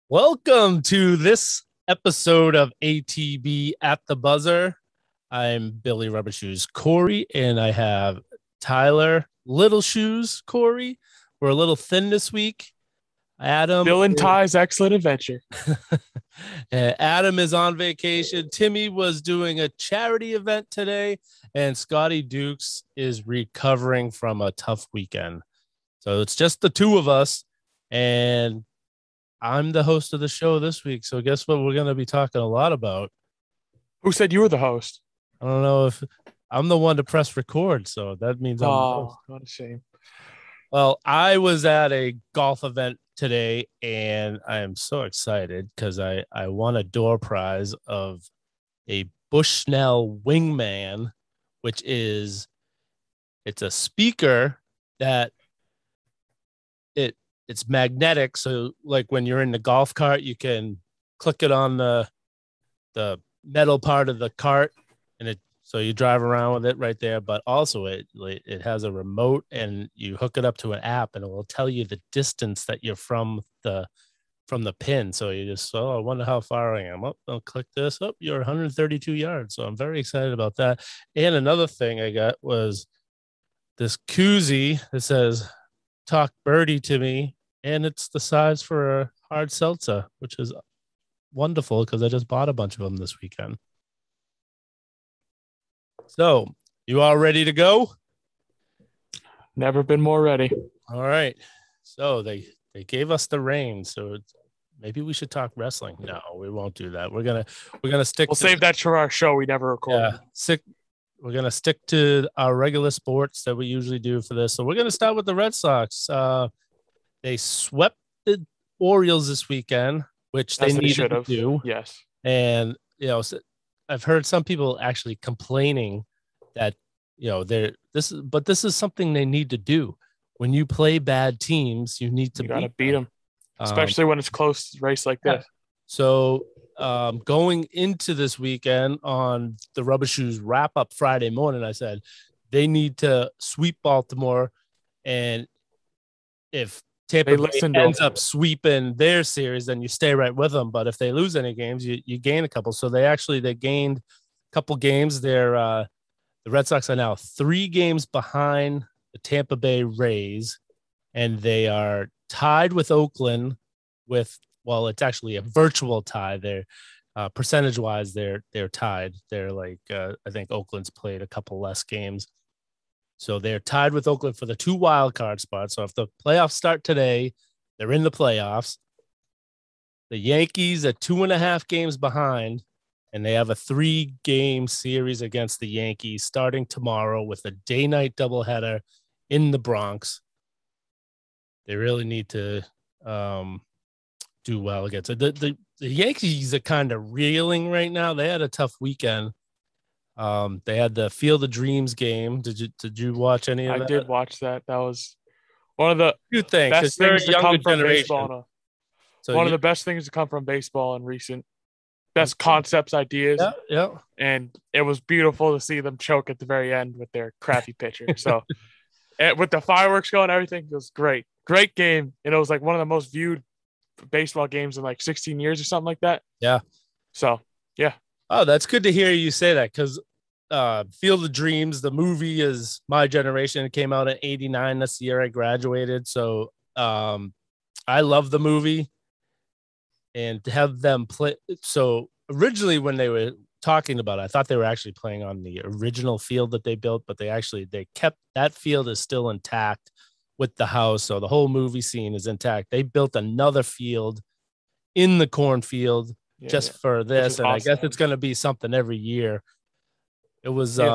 Welcome to this episode of ATB at the Buzzer. I'm Billy Rubber Shoes Corey, and I have Tyler Little Shoes Corey. We're a little thin this week. Adam Bill and Ty's Excellent Adventure. Adam is on vacation. Timmy was doing a charity event today, and Scotty Dukes is recovering from a tough weekend. So it's just the two of us, and I'm the host of the show this week. So guess what we're going to be talking a lot about? Who said you were the host? I don't know if I'm the one to press record. So that means I'm the host. What a shame. Well, I was at a golf event today and I am so excited because I won a door prize of a Bushnell Wingman, which is it's a speaker that it's magnetic. So like when you're in the golf cart, you can click it on the metal part of the cart and it so you drive around with it right there. But also it has a remote and you hook it up to an app and it will tell you the distance that you're from the pin. So you just I wonder how far I am. I'll click this up. You're 132 yards. So I'm very excited about that. And another thing I got was this koozie that says talk birdie to me, and it's the size for a hard seltzer, which is wonderful because I just bought a bunch of them this weekend. So you all ready to go? Never been more ready. All right. So they gave us the reins, so maybe we should talk wrestling. No, we won't do that. We're gonna stick. We'll save that for our show. We never record. Yeah, we're going to stick to our regular sports that we usually do for this. So we're going to start with the Red Sox. They swept the Orioles this weekend, which they needed to do. Yes. And, I've heard some people actually complaining that, this is something they need to do. When you play bad teams, you need to beat them, especially when it's close race like this. So going into this weekend on the Rubber Shoes wrap up Friday morning, I said they need to sweep Baltimore, and if Tampa Bay ends up sweeping their series, then you stay right with them. But if they lose any games, you gain a couple. So they gained a couple games. The Red Sox are now 3 games behind the Tampa Bay Rays, and they are tied with Oakland with. Well, it's actually a virtual tie. They're percentage-wise, they're tied. They're like I think Oakland's played a couple less games, so they're tied with Oakland for the 2 wild card spots. So if the playoffs start today, they're in the playoffs. The Yankees are 2.5 games behind, and they have a 3-game series against the Yankees starting tomorrow with a day-night doubleheader in the Bronx. They really need to. Do well against it. The Yankees are kind of reeling right now. They had a tough weekend. They had the Field of Dreams game. Did you watch any of that? I did watch that. That was one of the best things to come from baseball. One of the best things to come from baseball in recent best concepts, ideas. Yeah. And it was beautiful to see them choke at the very end with their crappy pitcher. So with the fireworks going, everything was great. Great game. And it was like one of the most viewed baseball games in like 16 years or something like that. Yeah. So, yeah. Oh, that's good to hear you say that because Field of Dreams, the movie is my generation. It came out in 89. That's the year I graduated. So I love the movie and to have them play. So originally when they were talking about it, I thought they were actually playing on the original field that they built, but they kept that field is still intact with the house. So the whole movie scene is intact. They built another field in the cornfield for this. And awesome. I guess it's going to be something every year. It was, did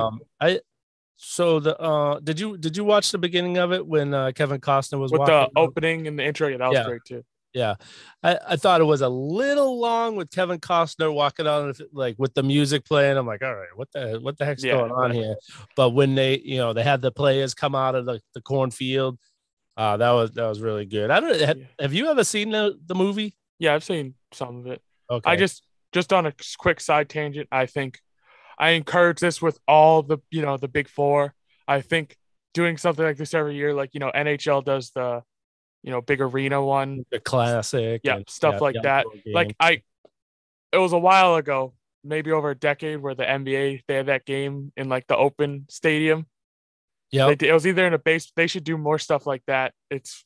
you watch the beginning of it when Kevin Costner was with the opening and the intro? Yeah, that was great too. Yeah. I thought it was a little long with Kevin Costner walking on like with the music playing. I'm like, all right, what the heck's going on here? But when they had the players come out of the cornfield, that was really good. Have you ever seen the movie? Yeah, I've seen some of it. Okay. I just on a quick side tangent, I think I encourage this with all the the big four. I think doing something like this every year, like NHL does the big arena one. The classic Yeah, and stuff like the that. outdoor game. Like it was a while ago, maybe over a decade, where the NBA they had that game in like the open stadium. Yep. It was either in a base. They should do more stuff like that. It's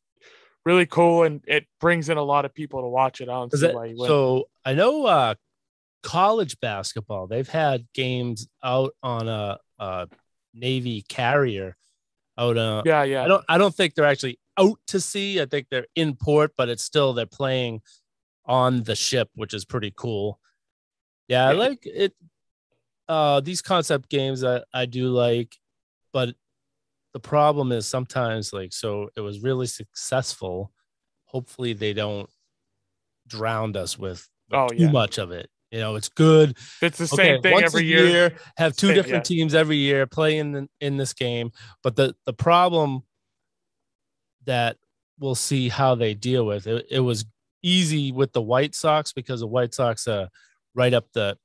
really cool and it brings in a lot of people to watch it. I don't see why you wouldn't. So I know college basketball, they've had games out on a Navy carrier out. Yeah, yeah. I don't think they're actually out to sea. I think they're in port, but it's still they're playing on the ship, which is pretty cool. Yeah, I Yeah. like it. These concept games I do like, but the problem is sometimes like so it was really successful. Hopefully they don't drown us with Oh too yeah. much of it. You know, it's good. It's the Okay, same thing once a every year. year, have two different Yeah. teams every year play in this game. But the problem that we'll see how they deal with it was easy with the White Sox because the White Sox are right up the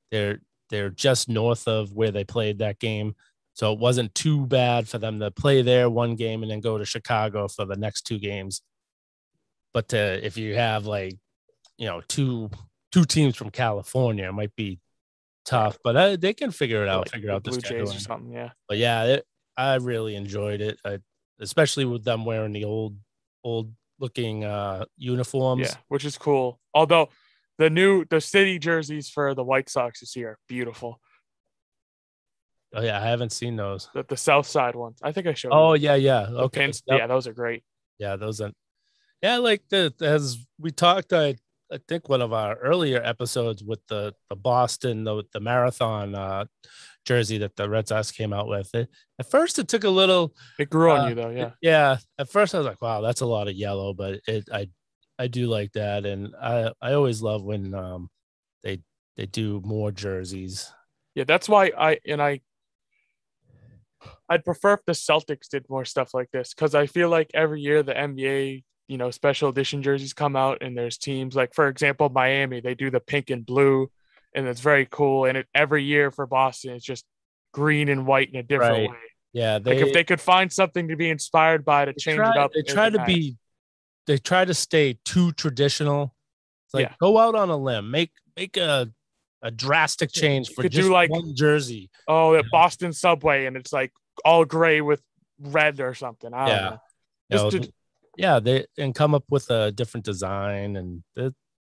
they're just north of where they played that game. So it wasn't too bad for them to play there one game and then go to Chicago for the next two games. But if you have like, two teams from California, it might be tough, but they can figure it out, like figure out the Blue Jays or scheduling. something. Yeah. But yeah, I really enjoyed it, especially with them wearing the old looking uniforms. Yeah, which is cool. Although the city jerseys for the White Sox this year are beautiful. Oh yeah, I haven't seen those. The South Side ones. I think I showed Oh you. yeah. The Okay. pins. Yep. Yeah, those are great. Yeah, those are. Yeah, like as we talked, I think one of our earlier episodes with the Boston the marathon jersey that the Red Sox came out with. At first, it took a little. It grew on you though. Yeah. Yeah. At first, I was like, "Wow, that's a lot of yellow," but I do like that, and I always love when they do more jerseys. Yeah, that's why I'd prefer if the Celtics did more stuff like this because I feel like every year the NBA, special edition jerseys come out and there's teams like, for example, Miami, they do the pink and blue and it's very cool. And every year for Boston, it's just green and white in a different way. Yeah. Like if they could find something to be inspired by to change it up. They try to stay too traditional. It's like go out on a limb, make a drastic change for just one jersey. Oh, at Boston Subway, and it's like all gray with red or something. I don't know. They and come up with a different design, and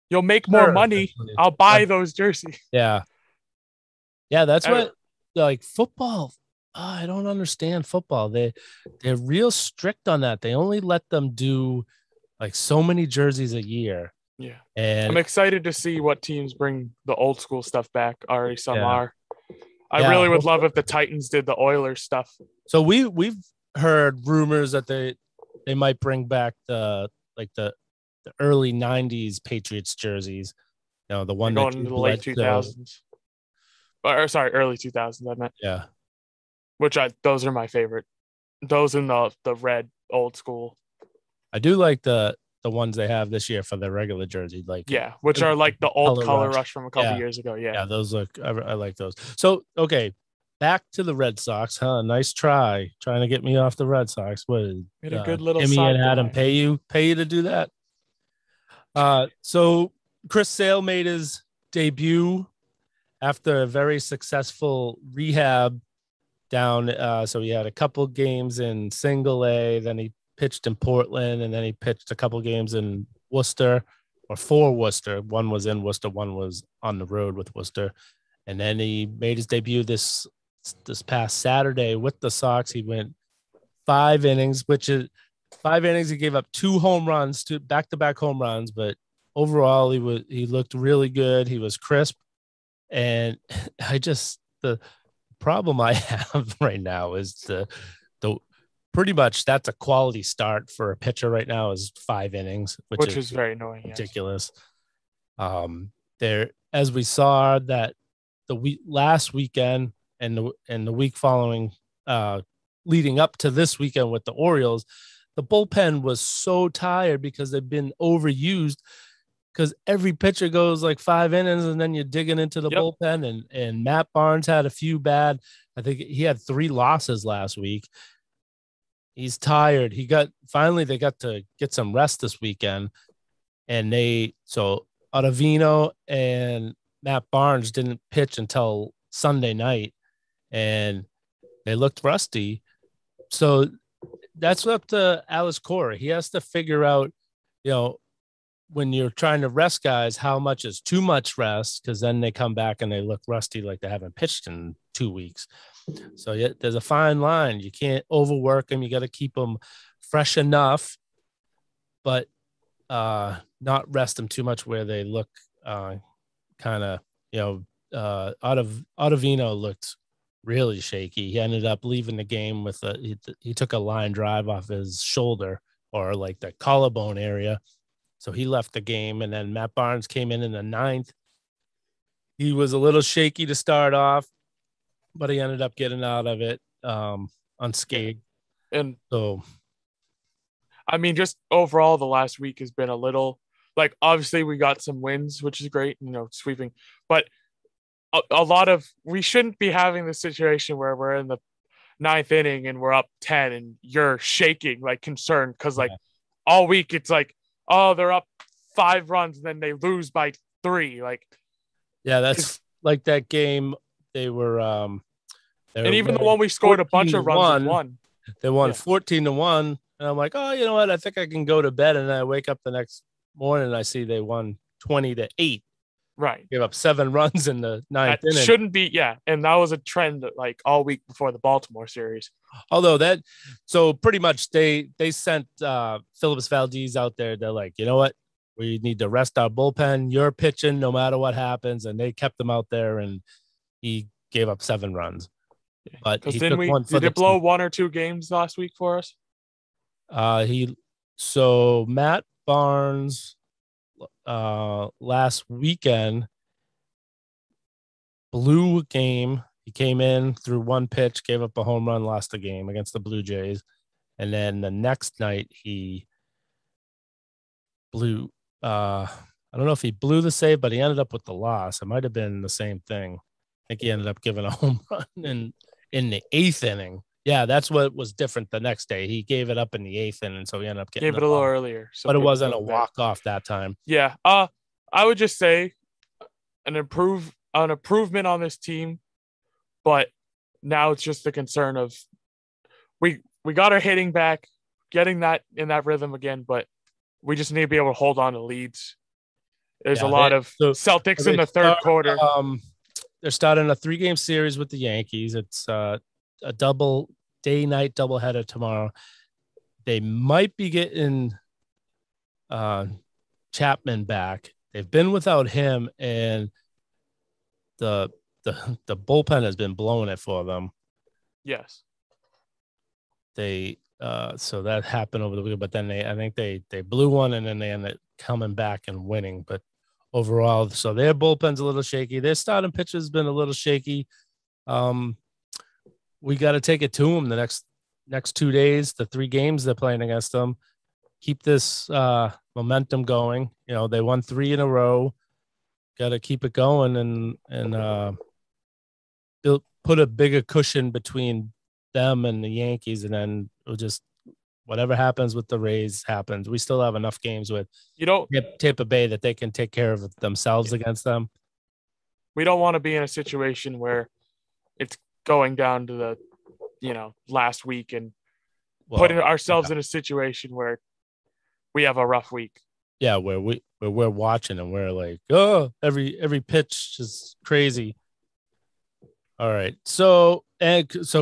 you'll make more money. I'll buy those jerseys. Yeah, that's what like football. I don't understand football. They're real strict on that. They only let them do like so many jerseys a year. Yeah, and I'm excited to see what teams bring the old school stuff back. Already some are. I really would love if the Titans did the Oilers stuff. So we've heard rumors that they might bring back the early '90s Patriots jerseys. The one going into the late 2000s. Or sorry, early 2000s. I meant. Yeah. Those are my favorite. Those in the red old school. I do like the ones they have this year for the regular jersey, which are like the old color rush from a couple years ago. Yeah, those look. I like those. So okay, back to the Red Sox, huh? Nice trying to get me off the Red Sox. What had a good little. Timmy and Adam pay you to do that. So Chris Sale made his debut after a very successful rehab down. So he had a couple games in Single A, then he pitched in Portland, and then he pitched a couple games in Worcester, or for Worcester. One was in Worcester, one was on the road with Worcester, and then he made his debut this past Saturday with the Sox. He went 5 innings, he gave up 2 home runs, 2 back-to-back home runs, but overall he looked really good. He was crisp, and the problem I have right now is the pretty much that's a quality start for a pitcher right now is 5 innings, which is very annoying. Ridiculous. There, as we saw that last weekend and the week following, leading up to this weekend with the Orioles, the bullpen was so tired because they've been overused. Because every pitcher goes like 5 innings, and then you're digging into the bullpen. And Matt Barnes had a few bad. I think he had 3 losses last week. He's tired. They got to get some rest this weekend, and Ottavino and Matt Barnes didn't pitch until Sunday night, and they looked rusty. So that's up to Alice Cora. He has to figure out, when you're trying to rest guys, how much is too much rest, because then they come back and they look rusty like they haven't pitched in 2 weeks. So yeah, there's a fine line. You can't overwork them. You got to keep them fresh enough, but not rest them too much where they look kind of, Ottavino looked really shaky. He ended up leaving the game with he took a line drive off his shoulder, or like the collarbone area. So he left the game, and then Matt Barnes came in the 9th. He was a little shaky to start off, but he ended up getting out of it unscathed. And so, I mean, just overall, the last week has been a little, like, obviously we got some wins, which is great, sweeping, but a lot of, we shouldn't be having this situation where we're in the 9th inning and we're up 10 and you're shaking, like, concerned, because like all week it's like, oh, they're up 5 runs and then they lose by 3. Like, yeah, that's like that game. They were, and even the one we scored a bunch of runs and won. They won 14-1, and I'm like, oh, you know what? I think I can go to bed. And I wake up the next morning and I see they won 20-8. Right. Gave up 7 runs in the 9th inning. Shouldn't be, yeah. And that was a trend like all week before the Baltimore series. Although so pretty much they sent Phillips Valdez out there. They're like, you know what? We need to rest our bullpen. You're pitching no matter what happens. And they kept him out there, and he gave up 7 runs. But he took one for did it blow 1 or 2 games last week for us? So Matt Barnes last weekend blew a game. He came in, threw 1 pitch, gave up a home run, lost the game against the Blue Jays. And then the next night he blew, I don't know if he blew the save, but he ended up with the loss. It might have been the same thing. I think he ended up giving a home run in the 8th inning. Yeah, that's what was different the next day. He gave it up in the 8th inning, so he ended up getting it a little earlier. But it wasn't a walk-off that time. Yeah. I would just say an improvement on this team, but now it's just the concern of we got our hitting back, getting that in that rhythm again, but we just need to be able to hold on to leads. There's a lot of Celtics in the third quarter. They're starting a 3-game series with the Yankees. It's a double day-night doubleheader tomorrow. They might be getting Chapman back. They've been without him, and the bullpen has been blowing it for them. Yes. So that happened over the weekend, but then I think they blew one, and then they ended up coming back and winning. But overall, so their bullpen's a little shaky. Their starting pitch has been a little shaky. We got to take it to them the next 2 days, the 3 games they're playing against them. Keep this momentum going. They won 3 in a row. Got to keep it going and put a bigger cushion between them and the Yankees, and then it'll just whatever happens with the Rays happens. We still have enough games with Tampa Bay that they can take care of themselves against them. We don't want to be in a situation where it's going down to the last week and putting ourselves in a situation where we have a rough week. Yeah, where we're watching and we're like, oh, every pitch is crazy. All right. So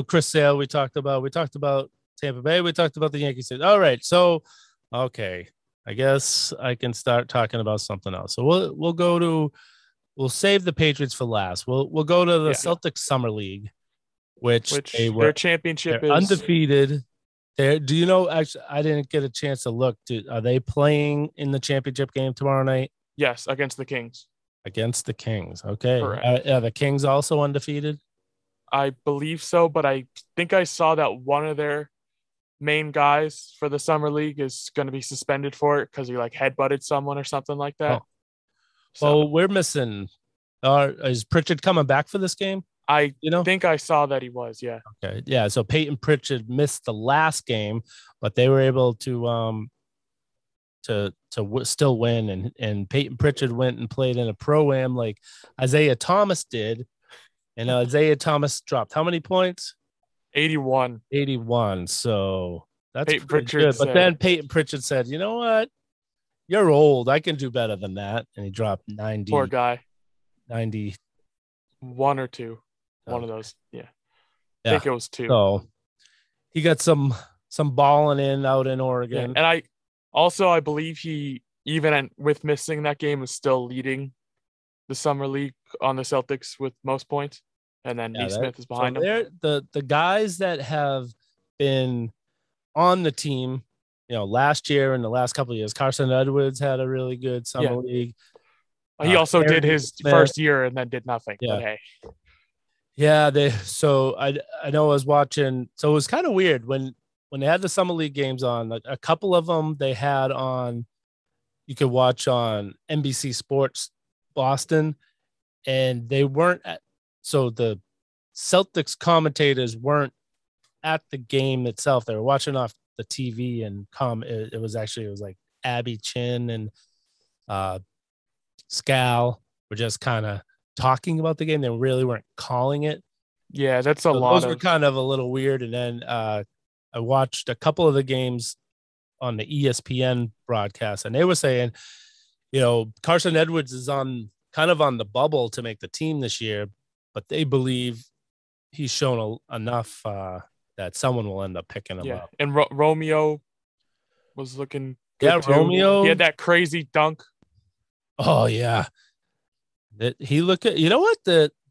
Chris Sale, we talked about Tampa Bay, we talked about the Yankees. All right. So okay, I guess I can start talking about something else. So we'll save the Patriots for last. We'll go to the Celtics Summer League, which their championship is undefeated. Do you know? Actually, I didn't get a chance to look. Are they playing in the championship game tomorrow night? Yes, against the Kings. Against the Kings. Okay. Correct. Are the Kings also undefeated? I believe so, but I think I saw that one of their main guys for the Summer League is going to be suspended for it because he headbutted someone or something like that. Oh. So we're missing. Is Pritchard coming back for this game? I You know? think I saw that he was. Yeah. Okay. Yeah. So Peyton Pritchard missed the last game, but they were able to still win, and Peyton Pritchard went and played in a pro-am like Isaiah Thomas did, and Isaiah Thomas dropped how many points? 81. 81. So that's Peyton pretty Pritchard good. But said, then Peyton Pritchard said, "You know what? You're old. I can do better than that." And he dropped poor 90, guy, 90. one or two, one of Okay. those. Yeah. I Yeah. think it was two. So he got some balling in out in Yeah. Oregon. And I believe he, even with missing that game, is still leading the summer league on the Celtics with most points. And then Yeah, Neesmith is behind him. they're the guys that have been on the team, last year and the last couple of years. Carson Edwards had a really good summer league. He also did Aaron his Smith. first year and then did nothing. Yeah. But hey. Yeah, so I know I was watching. So it was kind of weird when they had the summer league games on. A couple of them they had on. You could watch on NBC Sports Boston, and they weren't at. So the Celtics commentators weren't at the game itself. They were watching off the TV, and it was like Abby Chin and Scal were just kind of talking about the game. They really weren't calling it. Yeah, that's a lot. Those were kind of a little weird. And then I watched a couple of the games on the ESPN broadcast, and they were saying, Carson Edwards is on the bubble to make the team this year, but they believe he's shown enough that someone will end up picking him up. And Romeo was looking good. Yeah, too. Romeo. He had that crazy dunk. Oh yeah. That he looked at, what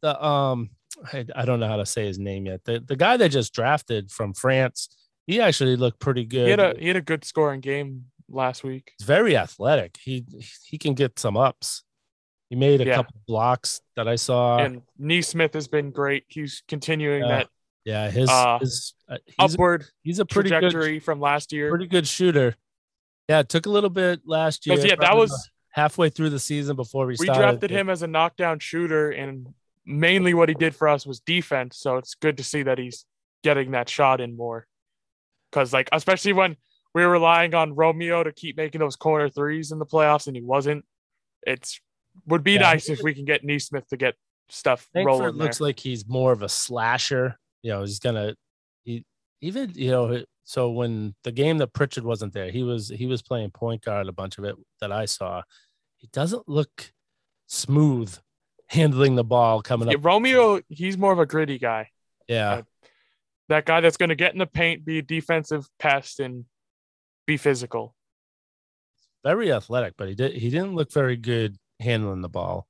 I don't know how to say his name yet. The guy they just drafted from France, he actually looked pretty good. He had a good scoring game last week. He's very athletic. He can get some ups. He made a couple blocks that I saw. And Neesmith has been great. He's continuing that. Yeah, his upward. He's a pretty trajectory good, from last year. Pretty good shooter. Yeah, it took a little bit last year. Yeah, that was halfway through the season before we started. We drafted him as a knockdown shooter, and mainly what he did for us was defense. So it's good to see that he's getting that shot in more. Because, especially when we were relying on Romeo to keep making those corner threes in the playoffs and he wasn't, would be nice if we can get Neesmith to get stuff rolling. It looks like he's more of a slasher. He's so when the game that Pritchard wasn't there, he was playing point guard a bunch of it that I saw. He doesn't look smooth handling the ball coming up. Romeo, he's more of a gritty guy. Yeah. That guy that's going to get in the paint, be a defensive pest, and be physical. Very athletic, but he didn't look very good handling the ball.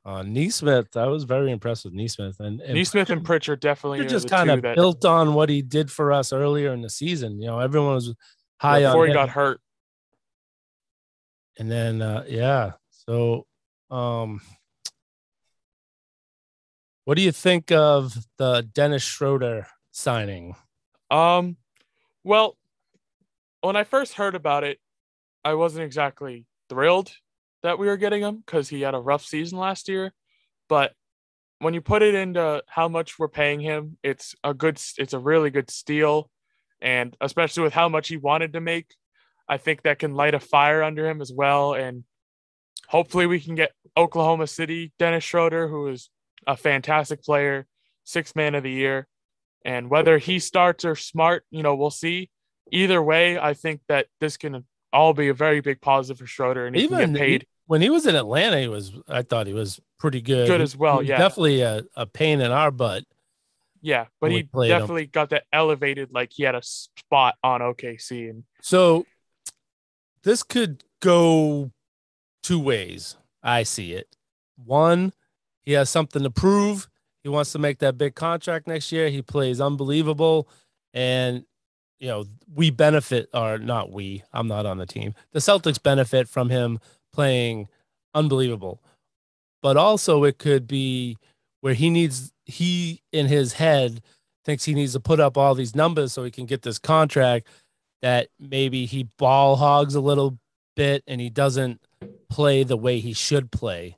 Neesmith, I was very impressed with Neesmith. And Neesmith and Pritchard definitely just kind of built on what he did for us earlier in the season. Everyone was high on before he got hurt. And then, So, what do you think of the Dennis Schroeder signing? Well, when I first heard about it, I wasn't exactly thrilled that we were getting him because he had a rough season last year. But when you put it into how much we're paying him, it's a really good steal. And especially with how much he wanted to make, I think that can light a fire under him as well. And hopefully we can get Oklahoma City Dennis Schroeder, who is a fantastic player, 6th man of the year. And whether he starts or Smart, we'll see. Either way, I think that this can all be a very big positive for Schroeder, and he can get paid. When he was in Atlanta, I thought he was pretty good. Good as well, yeah. Definitely a pain in our butt. Yeah, but he definitely got that elevated, like he had a spot on OKC. And so this could go two ways. I see it. One, he has something to prove. He wants to make that big contract next year. He plays unbelievable. And, we benefit, or not we, I'm not on the team. The Celtics benefit from him playing unbelievable. But also it could be where he in his head thinks he needs to put up all these numbers so he can get this contract, that maybe he ball hogs a little bit and he doesn't play the way he should play.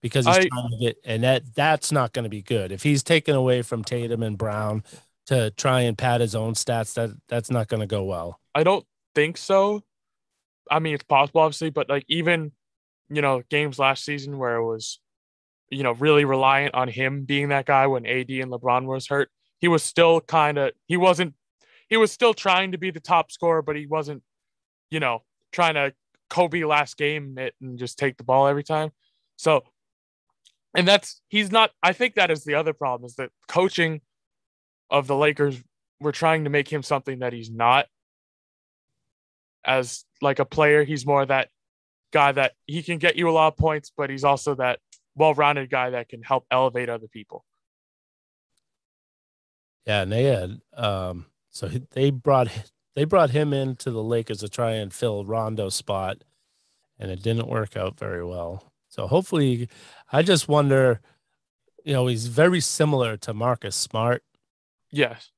because he's trying to get, and that's not going to be good. If he's taken away from Tatum and Brown to try and pad his own stats, that's not going to go well. I don't think so. I mean, it's possible, obviously, but like even, games last season where it was, really reliant on him being that guy when AD and LeBron was hurt, he was still he was still trying to be the top scorer, but he wasn't, trying to Kobe last game it and just take the ball every time. So, and he's not, I think that is the other problem is that coaching of the Lakers, we're trying to make him something that he's not. As like a player, he's more that guy that he can get you a lot of points, but he's also that well-rounded guy that can help elevate other people. Yeah, and they had so they brought him into the Lakers to try and fill Rondo's spot, and it didn't work out very well. So hopefully, I just wonder, he's very similar to Marcus Smart. Yes.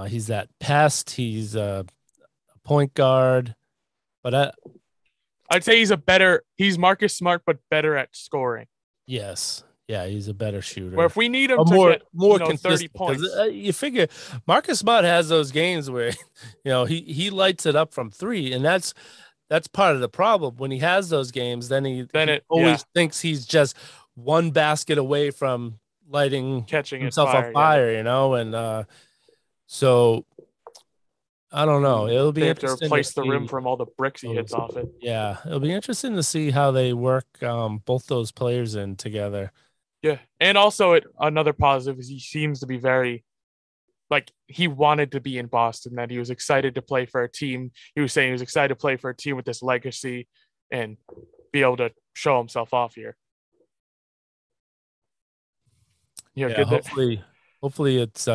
He's that pest. He's a point guard, but I'd say he's Marcus Smart, but better at scoring. Yes. Yeah, he's a better shooter. Where if we need him to get 30 points. You figure Marcus Smart has those games where, he lights it up from three, and that's part of the problem. When he has those games, then he always thinks he's just one basket away from catching himself on fire, and so I don't know. It'll be interesting to replace the rim from all the bricks he hits off it. Yeah, it'll be interesting to see how they work both those players in together. Yeah, and also another positive is he seems to be very, he wanted to be in Boston, that he was excited to play for a team. He was saying he was excited to play for a team with this legacy and be able to show himself off here. Yeah, hopefully it's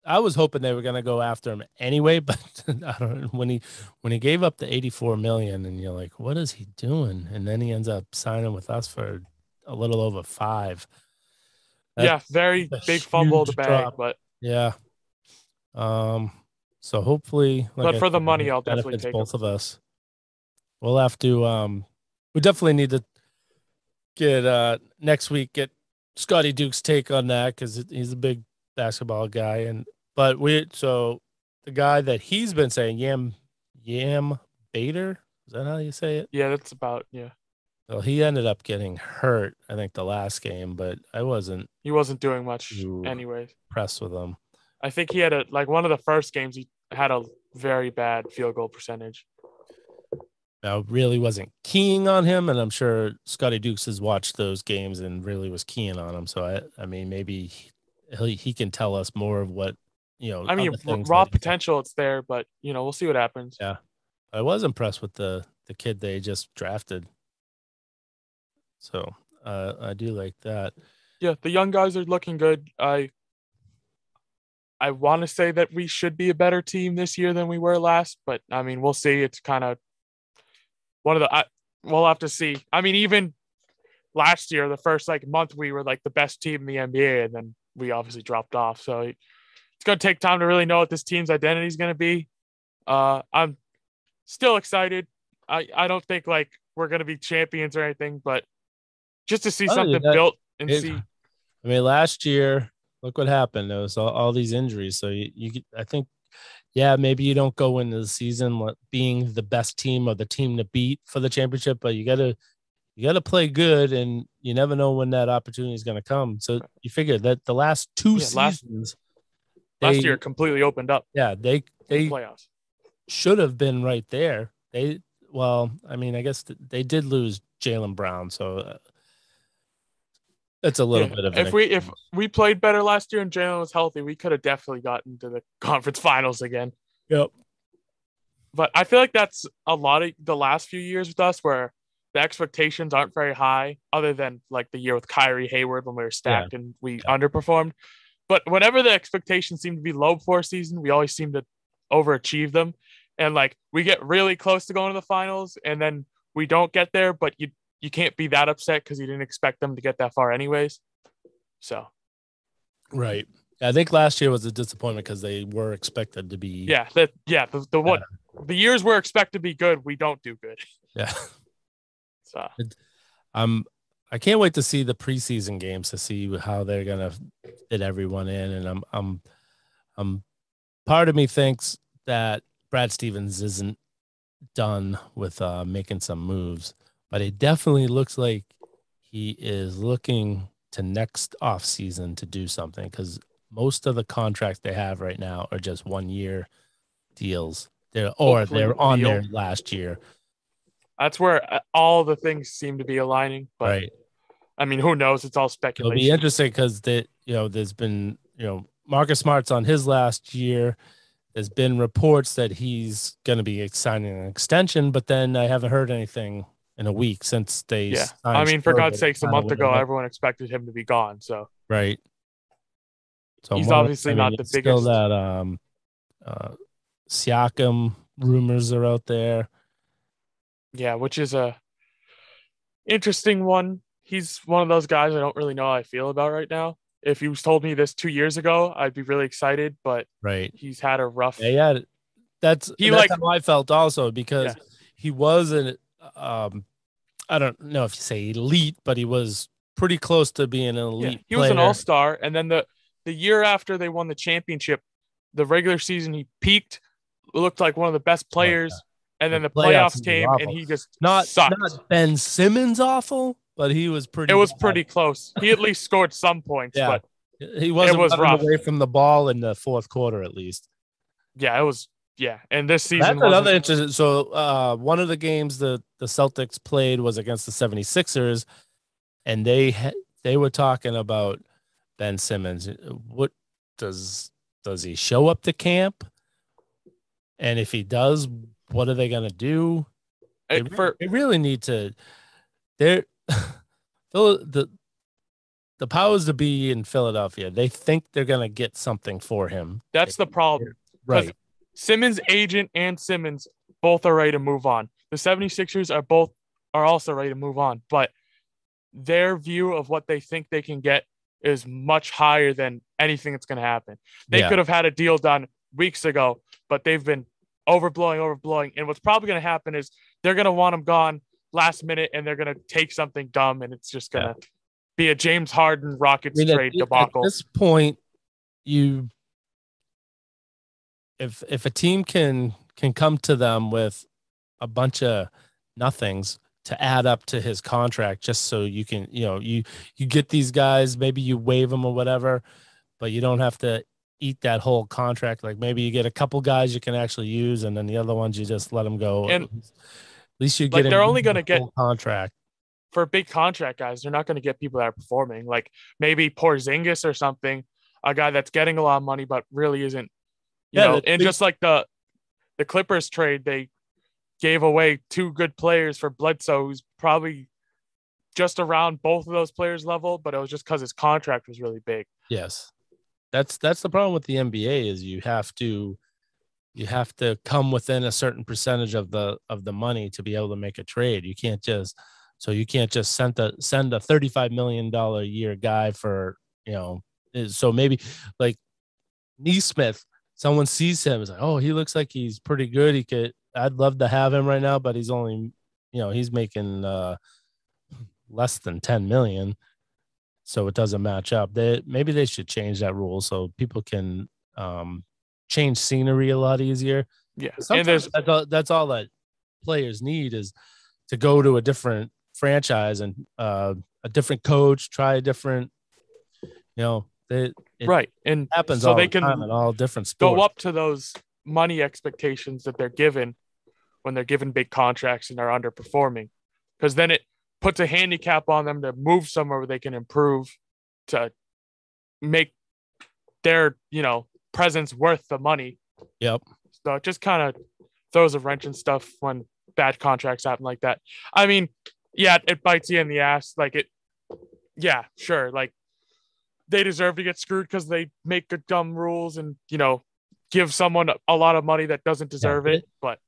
I was hoping they were going to go after him anyway, but I don't know, when he gave up the 84 million and you're like, what is he doing? And then he ends up signing with us for a little over 5. Very big fumble of the bag, drop. But yeah. So hopefully, but for the money, I'll definitely take both of us. We'll have to we definitely need to get get Scotty Duke's take on that, because he's a big basketball guy, but the guy that he's been saying, Yam Bader, is that how you say it? Yeah, that's about, yeah. Well, he ended up getting hurt, I think, the last game, but he wasn't doing much anyways. Impressed with him. I think he had one of the first games he had a very bad field goal percentage. Now, really wasn't keying on him, and I'm sure Scotty Dukes has watched those games and really was keying on him. So I mean, maybe he can tell us more of what, I mean, raw potential, it's there, but we'll see what happens. Yeah, I was impressed with the kid they just drafted, so I do like that. Yeah, the young guys are looking good. I want to say that we should be a better team this year than we were last, but I mean, we'll see. It's kind of we'll have to see. I mean, even last year, the first month, we were the best team in the NBA, and then we obviously dropped off. So it's going to take time to really know what this team's identity is going to be. I'm still excited. I don't think we're going to be champions or anything, but just to see something built and see. I mean, last year, look what happened. There was all these injuries. So I think, maybe you don't go into the season being the best team or the team to beat for the championship, but you got to play good, and you never know when that opportunity is going to come. So you figure that the last two seasons, last year completely opened up. Yeah, they playoffs should have been right there. I mean, I guess they did lose Jaylen Brown, so it's a little bit of if we played better last year and Jaylen was healthy, we could have definitely gotten to the conference finals again. Yep. But I feel like that's a lot of the last few years with us where the expectations aren't very high, other than the year with Kyrie Hayward when we were stacked and we underperformed. But whenever the expectations seem to be low before season, we always seem to overachieve them. And we get really close to going to the finals, and then we don't get there, but you can't be that upset because you didn't expect them to get that far anyways. So. Right. I think last year was a disappointment because they were expected to be. The years we're expected to be good, we don't do good. Yeah. So I can't wait to see the preseason games to see how they're gonna fit everyone in, and I'm part of me thinks that Brad Stevens isn't done with making some moves, but it definitely looks like he is looking to next off season to do something because most of the contracts they have right now are just 1 year deals. hopefully They're on Beal. there last year. That's where all the things seem to be aligning. But Right. I mean, who knows? It's all It'll be speculation. interesting because there's been, Marcus Smart's on his last year. There's been reports that he's going to be signing an extension, but then I haven't heard anything in a week since they Yeah. I signed mean, for God's Schroeder, sakes, a kind of month ago, whatever. everyone expected him to be gone. So Right. So I'm he's wondering, obviously not the it's still biggest. that Siakam rumors are out there. Yeah, which is a interesting one. He's one of those guys I don't really know how I feel about right now. If you told me this 2 years ago, I'd be really excited, but Right. he's had a rough. Yeah. That's He that's like, how I felt also because yeah, he was an I don't know if you say elite, but he was pretty close to being an yeah, elite he was an player. all-star, and then the year after they won the championship, the regular season he peaked, looked like one of the best Oh, yeah. players, and The then the playoffs playoffs he was came and awful. he just Not sucked. Ben Simmons awful, but he was It pretty was bad. pretty close. He at least scored some points, Yeah. but He it wasn't was running rough. away from the ball in the fourth quarter at least. Yeah, it was. Yeah, and this season That's another wasn't. interesting. So one of the games the Celtics played was against the 76ers, and they were talking about Ben Simmons. What does he show up to camp? And if he does, what are they going to do? They really need to. They're the the powers to be in Philadelphia. They think they're going to get something for him. That's the problem. Because Right. Simmons' agent and Simmons both are ready to move on. The 76ers are also ready to move on, but their view of what they think they can get is much higher than anything that's going to happen. They Yeah. could have had a deal done weeks ago, but they've been overblowing. And what's probably going to happen is they're going to want him gone last minute and they're going to take something dumb and it's just going to be a James Harden Rockets trade debacle. At this point, if a team can come to them with a bunch of nothings to add up to his contract just so you can, you get these guys, maybe you waive them or whatever, but you don't have to eat that whole contract. Like maybe you get a couple guys you can actually use and then the other ones you just let them go. And at least you're like getting they're only going to get contract. For big contract guys, they're not going to get people that are performing. Like maybe Porzingis or something, a guy that's getting a lot of money but really isn't, and just like the Clippers trade, they gave away two good players for Bledsoe, who's probably just around both of those players' level, but it was just because his contract was really big. Yes. That's the problem with the NBA is you have to come within a certain percentage of the money to be able to make a trade. You can't just send a $35 million a year guy for, so maybe like Neesmith, someone sees him, is like, oh, he looks like he's pretty good. I'd love to have him right now, but he's only, he's making less than 10 million. So it doesn't match up. Maybe they should change that rule so people can change scenery a lot easier. Yeah. Sometimes that's all that players need is to go to a different franchise and a different coach, try a different, right. And happens so all they the time can in all different sports. go up to those money expectations that they're given when they're given big contracts and are underperforming, because then it puts a handicap on them to move somewhere where they can improve to make their, presence worth the money. Yep. So it just kind of throws a wrench and stuff when bad contracts happen like that. I mean, yeah, it bites you in the ass. Like yeah, sure. Like they deserve to get screwed because they make good dumb rules and, give someone a lot of money that doesn't deserve it. But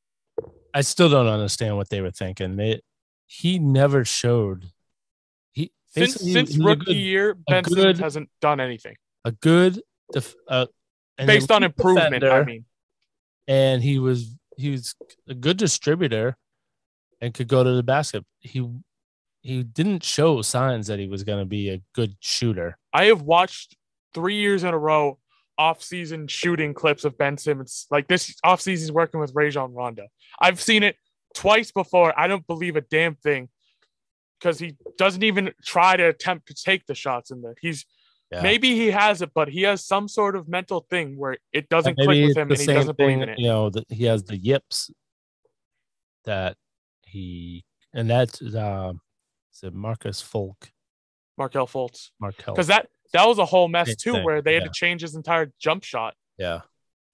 I still don't understand what they were thinking. He never showed. Since rookie year, Ben Simmons hasn't done anything. A good, based on improvement, defender, I mean, and he was a good distributor, and could go to the basket. He he didn't show signs that he was going to be a good shooter. I have watched 3 years in a row off-season shooting clips of Ben Simmons. Like this off-season, he's working with Rajon Rondo. I've seen it twice before. I don't believe a damn thing because he doesn't even try to attempt to take the shots in there. Maybe he has it, but he has some sort of mental thing where it doesn't click with him and he doesn't believe in it. You know, that he has the yips that and that's is it Marcus Folk? Markelle Fultz. Markelle. Because that was a whole mess too, where they had to change his entire jump shot. Yeah.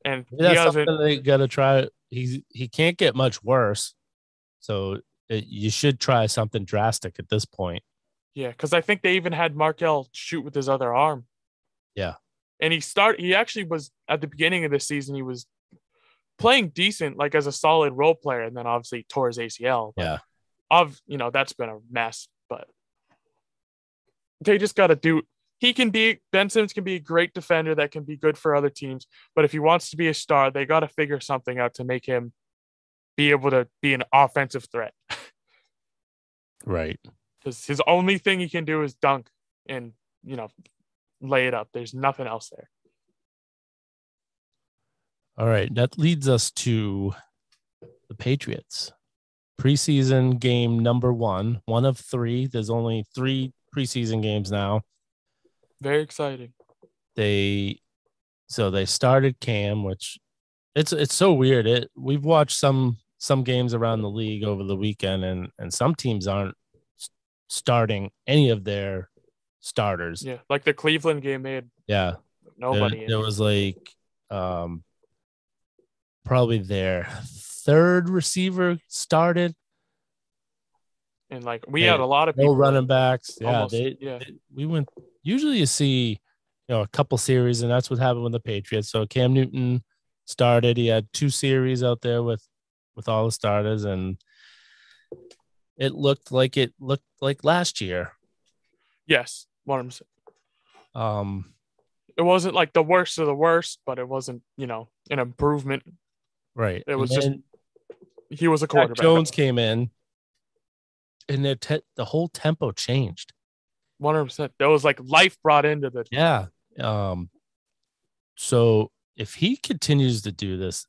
And that's something they gotta try. He can't get much worse. So you should try something drastic at this point. Yeah, because I think they even had Markelle shoot with his other arm. Yeah. And he actually was at the beginning of the season, he was playing decent, like as a solid role player, and then obviously tore his ACL. Yeah. That's been a mess, but they just gotta do. Ben Simmons can be a great defender that can be good for other teams, but if he wants to be a star, they gotta figure something out to make him be able to be an offensive threat. Right. Because his only thing he can do is dunk and, lay it up. There's nothing else there. All right. That leads us to the Patriots. Preseason game number one of 3. There's only 3 preseason games now. Very exciting. They started Cam, which it's so weird. We've watched some games around the league over the weekend, and some teams aren't starting any of their starters. Yeah, like the Cleveland game, they had nobody. There was like probably their 3rd receiver started, and like we had a lot of people, no running backs. We went. Usually, you see, a couple series, and that's what happened with the Patriots. So Cam Newton started. He had 2 series out there with all the starters, and it looked like last year. Yes, 100%. It wasn't like the worst of the worst, but it wasn't, an improvement. Right. It was just he was a quarterback. Mac Jones came in, and the whole tempo changed. 100%. There was like life brought into the So if he continues to do this,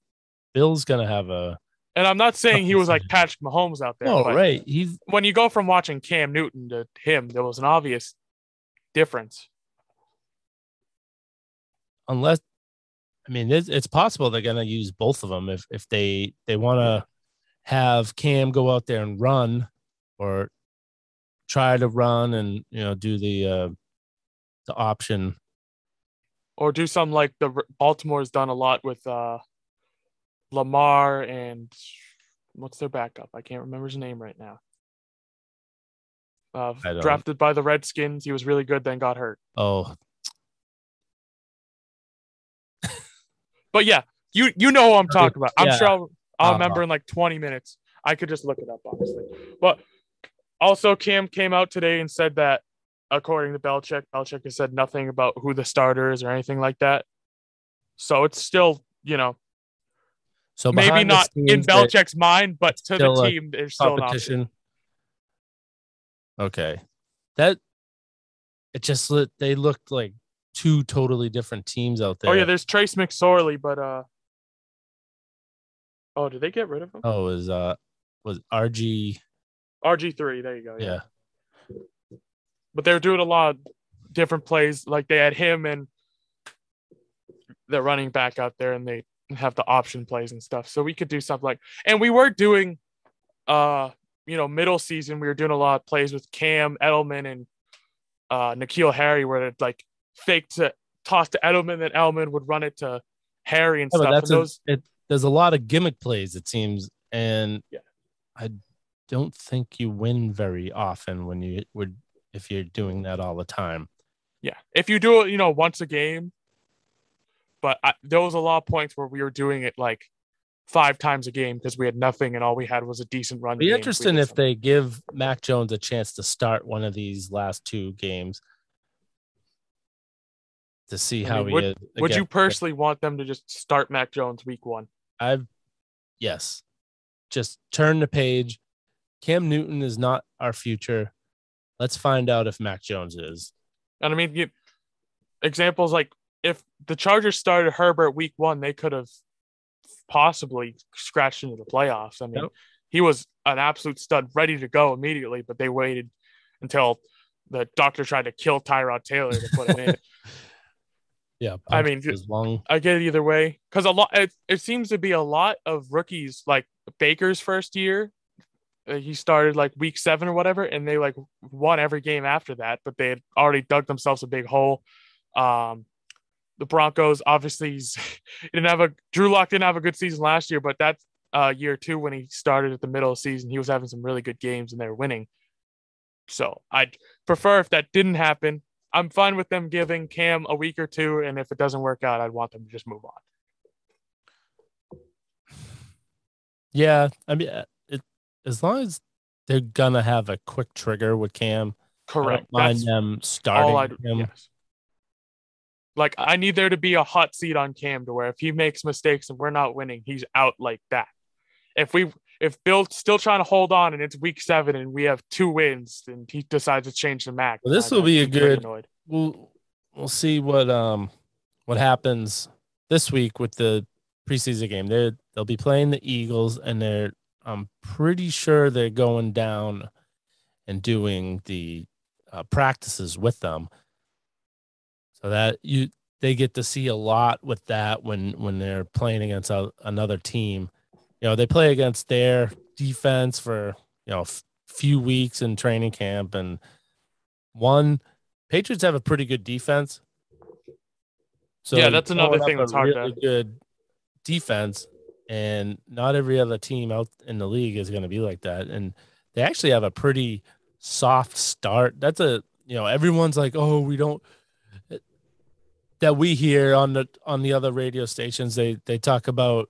Bill's gonna have a. And I'm not saying he was like Patrick Mahomes out there. No, right. When you go from watching Cam Newton to him, there was an obvious difference. Unless, it's possible they're going to use both of them if they want to have Cam go out there and run, or try to run and do the option, or do something like the Baltimore's done a lot with Lamar and what's their backup? I can't remember his name right now. Drafted by the Redskins. He was really good, then got hurt. Oh. But yeah, you know what I'm talking about. I'm sure I'll remember in like 20 minutes. I could just look it up, honestly. But also, Cam came out today and said that, according to Belichick has said nothing about who the starter is or anything like that. So it's still, so maybe not in Belichick's mind, but to the team, there's still an option. Okay. They looked like 2 totally different teams out there. Oh yeah, there's Trace McSorley, but did they get rid of him? Oh, it was RG3, there you go. Yeah. But they were doing a lot of different plays. Like they had him and the running back out there, and they have the option plays and stuff. So we could do something like, and we were doing middle season, we were doing a lot of plays with Cam, Edelman, and N'Keal Harry, where it like fake to toss to Edelman, then Edelman would run it to Harry and stuff. There's a lot of gimmick plays, it seems, and I don't think you win very often if you're doing that all the time. Yeah, if you do it, once a game. But there was a lot of points where we were doing it like 5 times a game because we had nothing and all we had was a decent run. It'd be interesting if they give Mac Jones a chance to start one of these last 2 games to see how he is. Would you personally want them to just start Mac Jones week 1? Yes. Just turn the page. Cam Newton is not our future. Let's find out if Mac Jones is. And I mean, examples like if the Chargers started Herbert week 1, they could have possibly scratched into the playoffs. I mean, Yep. he was an absolute stud, ready to go immediately, but they waited until the doctor tried to kill Tyrod Taylor to put him in. Yeah, I mean, his lung. I get it either way because it seems to be a lot of rookies like Baker's first year. He started like week 7 or whatever, and they like won every game after that, but they had already dug themselves a big hole. The Broncos, obviously, Drew Lock didn't have a good season last year, but that's year 2 when he started at the middle of the season. He was having some really good games and they were winning. So I'd prefer if that didn't happen. I'm fine with them giving Cam a week or 2, and if it doesn't work out, I'd want them to just move on. Yeah, I mean, as long as they're gonna have a quick trigger with Cam, Correct. I don't mind them starting him. Yes. Like I need there to be a hot seat on Cam to where if he makes mistakes and we're not winning, he's out like that. If Bill's still trying to hold on and it's week 7 and we have 2 wins and he decides to change the Mac, Well, this will be a good. annoyed. We'll see what happens this week with the preseason game. They'll be playing the Eagles, and I'm pretty sure they're going down and doing the practices with them, so that they get to see a lot with that when they're playing against another team. You know, they play against their defense for few weeks in training camp, and Patriots have a pretty good defense. So yeah, that's another thing that's hard really good defense, and not every other team out in the league is going to be like that. And they actually have a pretty soft start. That's everyone's like, oh, we don't. That we hear on the other radio stations, they talk about,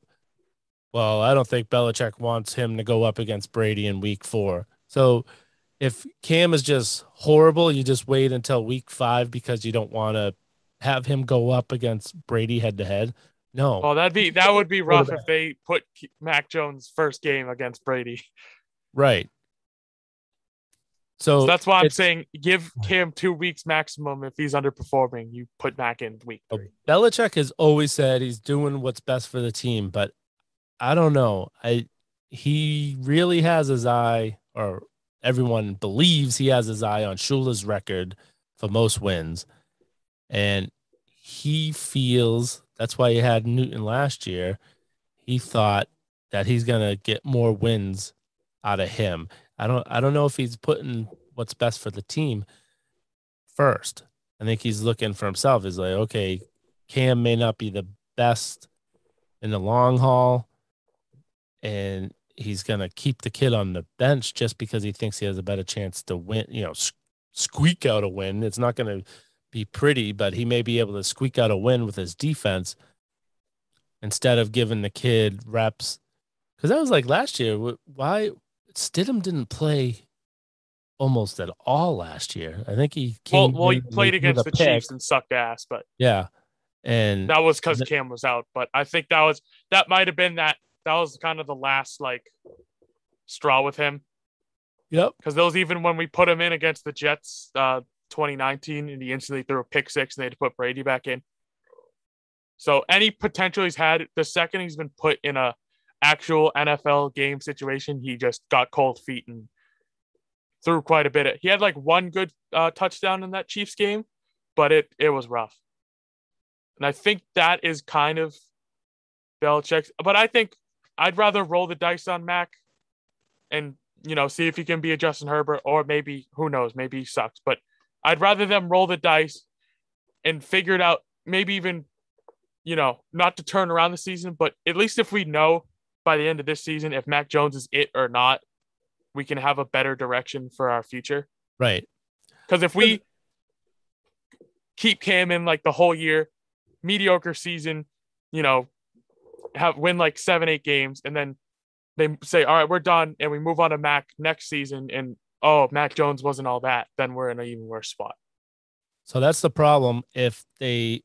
well, I don't think Belichick wants him to go up against Brady in week 4. So if Cam is just horrible, you just wait until week 5 because you don't want to have him go up against Brady head to head. No. Well, that would be rough if they put Mac Jones' first game against Brady. Right. So that's why I'm saying give Cam 2 weeks maximum. If he's underperforming, you put Mac in week 3. Belichick has always said he's doing what's best for the team, but I don't know. He really has his eye, or everyone believes he has his eye on Shula's record for most wins. And he feels that's why he had Newton last year. He thought that he's going to get more wins out of him. I don't know if he's putting what's best for the team first. I think he's looking for himself. He's like, okay, Cam may not be the best in the long haul, and he's going to keep the kid on the bench just because he thinks he has a better chance to win, squeak out a win. It's not going to be pretty, but he may be able to squeak out a win with his defense instead of giving the kid reps. Because that was like last year. Why Stidham didn't play almost at all last year? I think he came. Well, he played against the Chiefs and sucked ass, but yeah, and that was because Cam was out. But I think that might have been that was kind of the last like straw with him. Yep. Because those, even when we put him in against the Jets 2019 and he instantly threw a pick 6 and they had to put Brady back in. So any potential he's had, the second he's been put in a actual NFL game situation, he just got cold feet and threw quite a bit. He had like one good touchdown in that Chiefs game, but it was rough. And I think that is kind of Belichick's. But I think I'd rather roll the dice on Mac and, see if he can be a Justin Herbert, or maybe, who knows, maybe he sucks. But I'd rather them roll the dice and figure it out, maybe even, not to turn around the season, but at least if we know by the end of this season if Mac Jones is it or not, we can have a better direction for our future. Right. Because if we keep Cam in like the whole year, mediocre season, win like 7-8 games, and then they say, all right, we're done, and we move on to Mac next season, and Mac Jones wasn't all that, then we're in an even worse spot. So that's the problem. If they're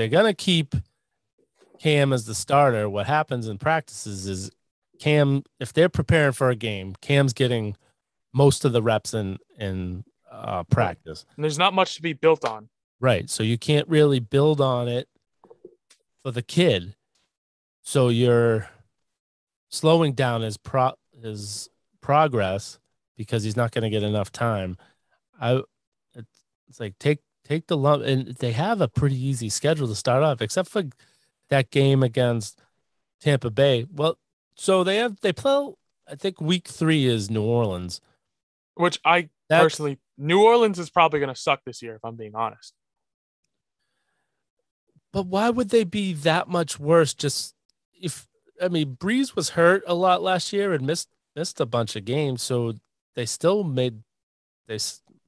gonna keep Cam as the starter, what happens in practices is Cam, if they're preparing for a game, Cam's getting most of the reps in practice. And there's not much to be built on. Right. So you can't really build on it for the kid. So you're slowing down his progress because he's not going to get enough time. I it's like take the lump, and they have a pretty easy schedule to start off, except for that game against Tampa Bay. Well, so they play. I think week 3 is New Orleans. Which personally, New Orleans is probably going to suck this year, if I'm being honest. But why would they be that much worse? Breeze was hurt a lot last year and missed a bunch of games, so they still made they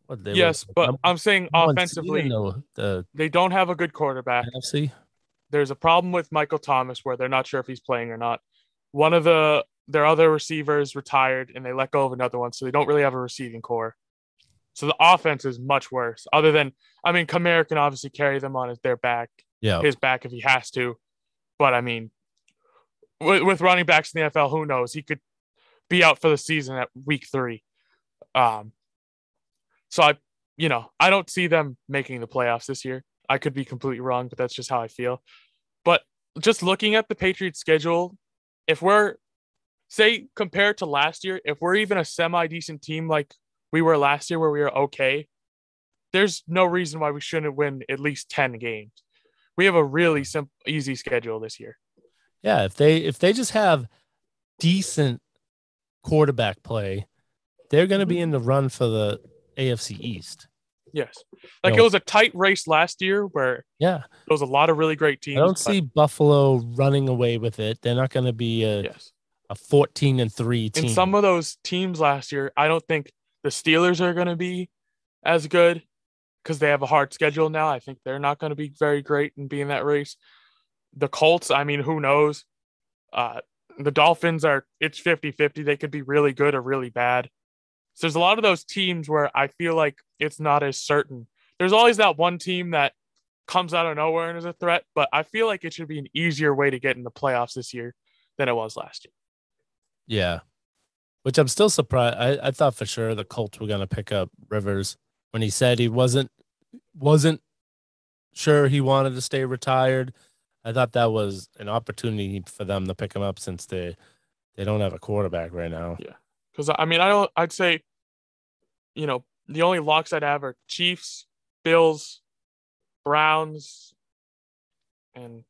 what they yes, were, but I'm saying offensively, the they don't have a good quarterback. NFC. There's a problem with Michael Thomas where they're not sure if he's playing or not. One of their other receivers retired, and they let go of another one, so they don't really have a receiving core. So the offense is much worse. Other than, Kamara can obviously carry them on his back if he has to. But with running backs in the NFL, who knows? He could be out for the season at week 3. So I don't see them making the playoffs this year. I could be completely wrong, but that's just how I feel. But just looking at the Patriots schedule, if we're, say, compared to last year, if we're even a semi-decent team like we were last year where we were okay, there's no reason why we shouldn't win at least 10 games. We have a really easy schedule this year. Yeah, if they just have decent quarterback play, they're going to be in the run for the AFC East. Yes. It was a tight race last year where there was a lot of really great teams. I don't see Buffalo running away with it. They're not going to be a 14-3 team. In some of those teams last year, I don't think the Steelers are going to be as good because they have a hard schedule now. I think they're not going to be very great and be in that race. The Colts, who knows? The Dolphins it's 50-50. They could be really good or really bad. So there's a lot of those teams where I feel like it's not as certain. There's always that one team that comes out of nowhere and is a threat, but I feel like it should be an easier way to get in the playoffs this year than it was last year. Yeah. Which I'm still surprised. I thought for sure the Colts were going to pick up Rivers when he said he wasn't sure he wanted to stay retired. I thought that was an opportunity for them to pick him up since they don't have a quarterback right now. Yeah. Because, I'd say, the only locks I'd have are Chiefs, Bills, Browns, and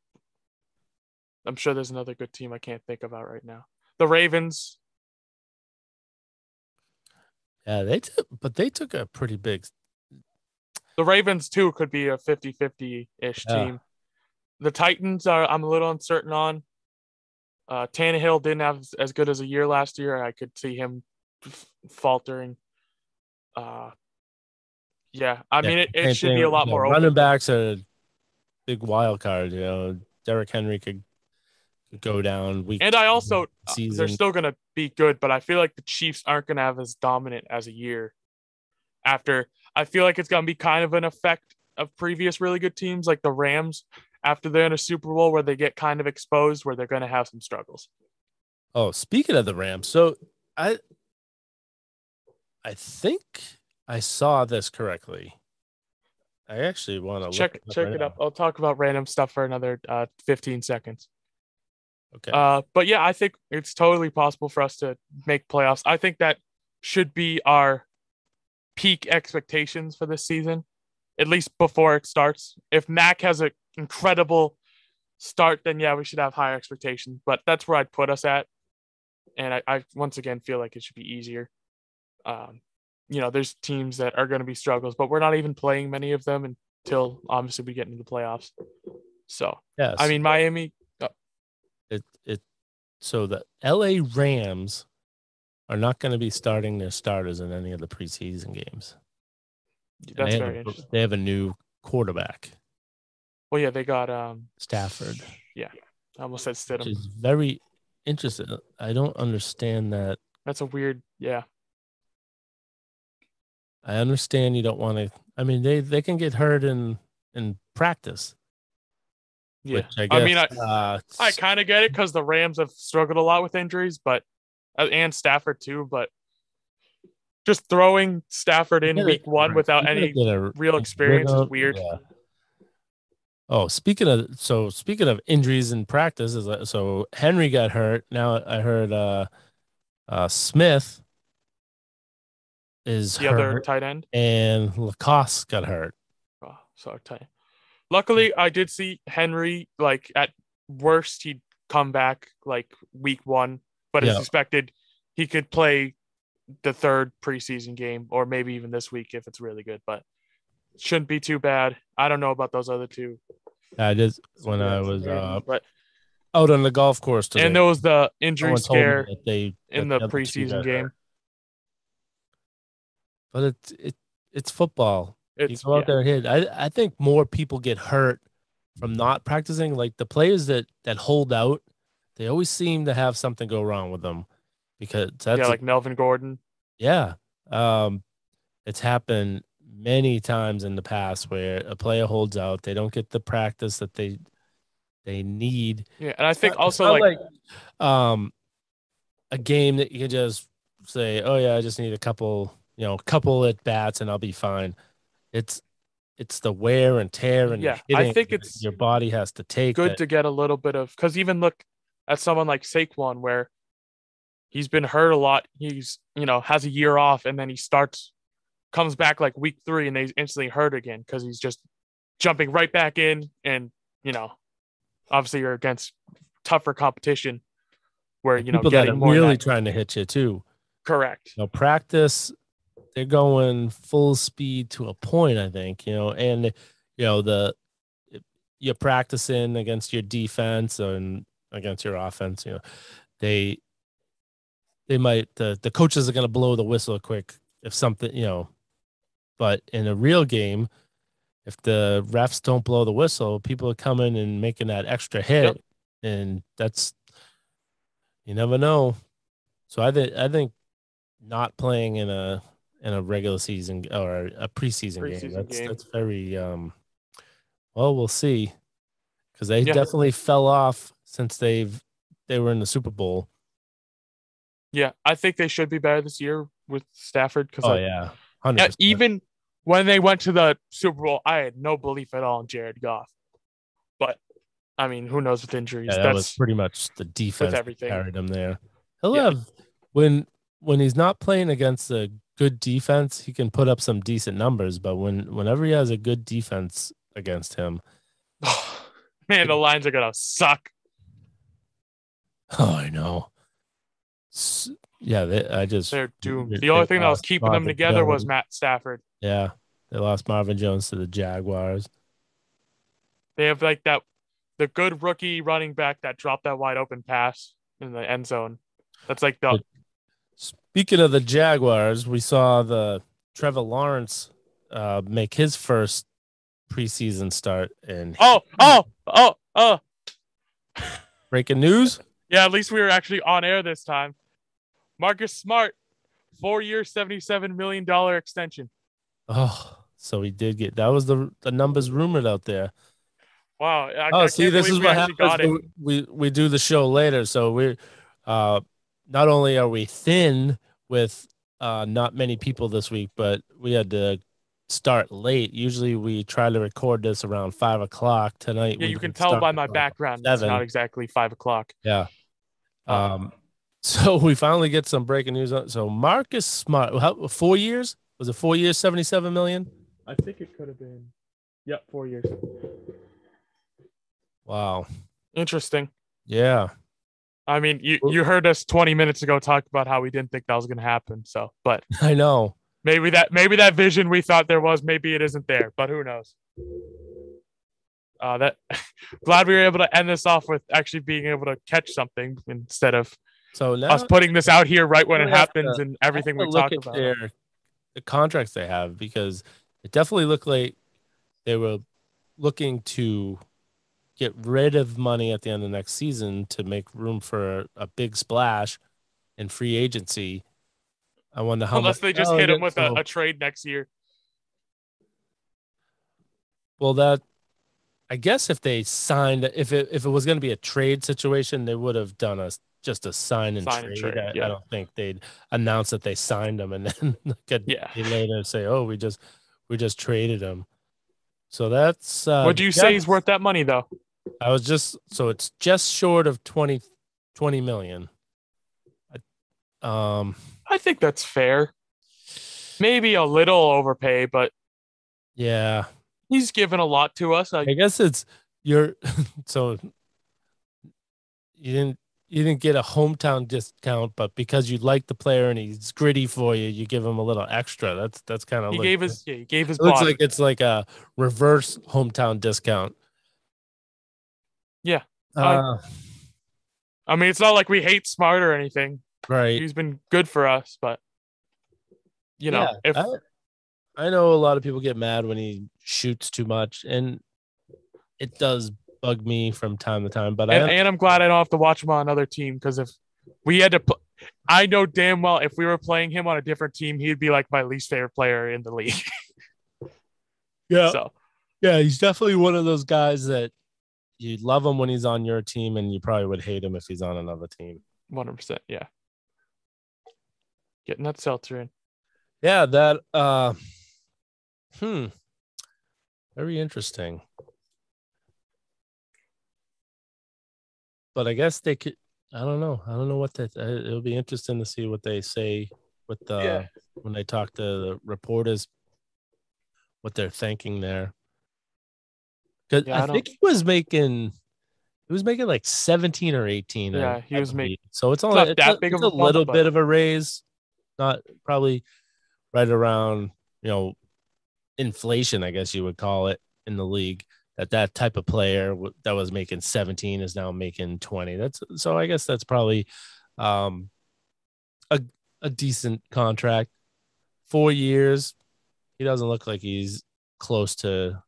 I'm sure there's another good team I can't think about right now. The Ravens. Yeah, they took a pretty big. The Ravens, too, could be a 50-50-ish team. The Titans I'm a little uncertain on. Tannehill didn't have as good as a year last year. I could see him faltering. It should be a lot more open. Running backs are a big wild card. Derrick Henry could go down week. And I also, they're still going to be good, but I feel like the Chiefs aren't going to have as dominant as a year after. I feel like it's going to be kind of an effect of previous really good teams like the Rams after they're in a Super Bowl where they get kind of exposed, where they're going to have some struggles. Oh, speaking of the Rams, so I think I saw this correctly. I actually want to check it up. I'll talk about random stuff for another 15 seconds. Okay. But yeah, I think it's totally possible for us to make playoffs. I think that should be our peak expectations for this season, at least before it starts. If Mac has an incredible start, then yeah, we should have higher expectations. But that's where I'd put us at. And I once again feel like it should be easier. There's teams that are going to be struggles, but we're not even playing many of them until obviously we get into the playoffs. So, yes. Miami. So the LA Rams are not going to be starting their starters in any of the preseason games. That's very interesting. They have a new quarterback. Well, yeah, they got Stafford. Yeah, I almost said Stidham. Which is very interesting. I don't understand that. That's a weird, yeah. I understand you don't want to. They can get hurt in practice. Yeah, I guess, I kind of get it because the Rams have struggled a lot with injuries, but and Stafford too. But just throwing Stafford in week one without any real experience is weird. Yeah. Oh, speaking of injuries in practice, so Henry got hurt. Now I heard Smith is The hurt, other tight end, and Lacoste got hurt. oh, so tight. Luckily, I did see Henry, like, at worst, he'd come back like week one, but Yeah. as expected, he could play the third preseason game or maybe even this week if it's really good, but it shouldn't be too bad. I don't know about those other two. I did when I was but out on the golf course today. and there was the injury Someone told me scare that in the preseason game. But it's football. You It's go out there and hit. I think more people get hurt from not practicing. Like the players that hold out, they always seem to have something go wrong with them because that's like Melvin Gordon. Yeah. It's happened many times in the past where a player holds out, they don't get the practice that they need. Yeah, and I think It's not like a game that you can just say, "Oh yeah, I just need a couple at bats and I'll be fine." It's the wear and tear and I think it's your body has to take good to get a little bit of, because even look at someone like Saquon where he's been hurt a lot. He's has a year off and then he comes back like week 3 and he's instantly hurt again because he's just jumping right back in, and obviously you're against tougher competition where people getting that are more really trying to hit you too. Correct. Practice, they're going full speed to a point, I think, and you're practicing against your defense and against your offense, they might the coaches are going to blow the whistle quick if something, but in a real game, if the refs don't blow the whistle, people are coming and making that extra hit, and that's, you never know. So I think not playing in a regular season or a preseason game, that's very well, we'll see, because they definitely fell off since they were in the Super Bowl. Yeah, I think they should be better this year with Stafford because 100%. Even when they went to the Super Bowl, I had no belief at all in Jared Goff. But I mean, who knows with injuries? That was pretty much the defense with everything. That carried him there. He'll have when he's not playing against a good defense, he can put up some decent numbers. But whenever he has a good defense against him, man, the Lions are gonna suck. Oh, I know. Yeah, they're doomed. The only thing that was keeping them together was Matt Stafford. Yeah, they lost Marvin Jones to the Jaguars. They have like the good rookie running back that dropped that wide open pass in the end zone. That's like the. Speaking of the Jaguars, we saw the Trevor Lawrence make his first preseason start, and breaking news. Yeah, at least we were actually on air this time. Marcus Smart, 4-year, $77 million extension. Oh, so he did get, that was the numbers rumored out there. Wow. See, this is what happens. We do the show later. So we're not only are we thin with not many people this week, but we had to start late. Usually we try to record this around 5 o'clock tonight. Yeah, you can tell by my background. 7. It's not exactly 5 o'clock. Yeah. So we finally get some breaking news. So Marcus Smart, 4 years? Was it 4 years, 77 million? I think it could have been. Yep, 4 years. Wow. Interesting. Yeah. I mean, you heard us 20 minutes ago talk about how we didn't think that was going to happen. So, but I know. Maybe that vision we thought there was, maybe it isn't there, but who knows? Glad we were able to end this off with actually being able to catch something instead of us putting this out here right when it happens and everything we talked about. The contracts they have, because it definitely looked like they were looking to get rid of money at the end of next season to make room for a big splash in free agency. I wonder how unless they just hit him with a trade next year. Well, I guess if they signed, if it was going to be a trade situation, they would have done a just a sign and trade. I Yeah. don't think they'd announce that they signed him and then like a Yeah. day later say, "Oh, we just traded him." So that's Would you say he's worth that money though? so it's just short of 20 million. Um, I think that's fair. Maybe a little overpay, but yeah, he's given a lot to us. I guess it's your so you didn't get a hometown discount, but because you like the player and he's gritty for you, you give him a little extra. That's kind of he gave his it looks body. like it's like a reverse hometown discount. Yeah. Uh, I mean, it's not like we hate Smart or anything. right. He's been good for us, but Yeah. if I know a lot of people get mad when he shoots too much, and it does bug me from time to time. But and I'm glad I don't have to watch him on another team because if we had to, I know damn well if we were playing him on a different team, he'd be like my least favorite player in the league. yeah, So yeah, he's definitely one of those guys that you love him when he's on your team, and you probably would hate him if he's on another team. 100%, yeah. Getting that seltzer in. Yeah, that very interesting. But I guess they could. I don't know. I don't know what that. It'll be interesting to see what they say with the when they talk to the reporters, what they're thinking there. Because I think he was making like 17 or 18. Yeah, he was making. So it's only not that big of a little bit of a raise, not probably right around inflation, I guess you would call it in the league. That type of player that was making 17 is now making 20. I guess that's probably a decent contract. 4 years. He doesn't look like he's close to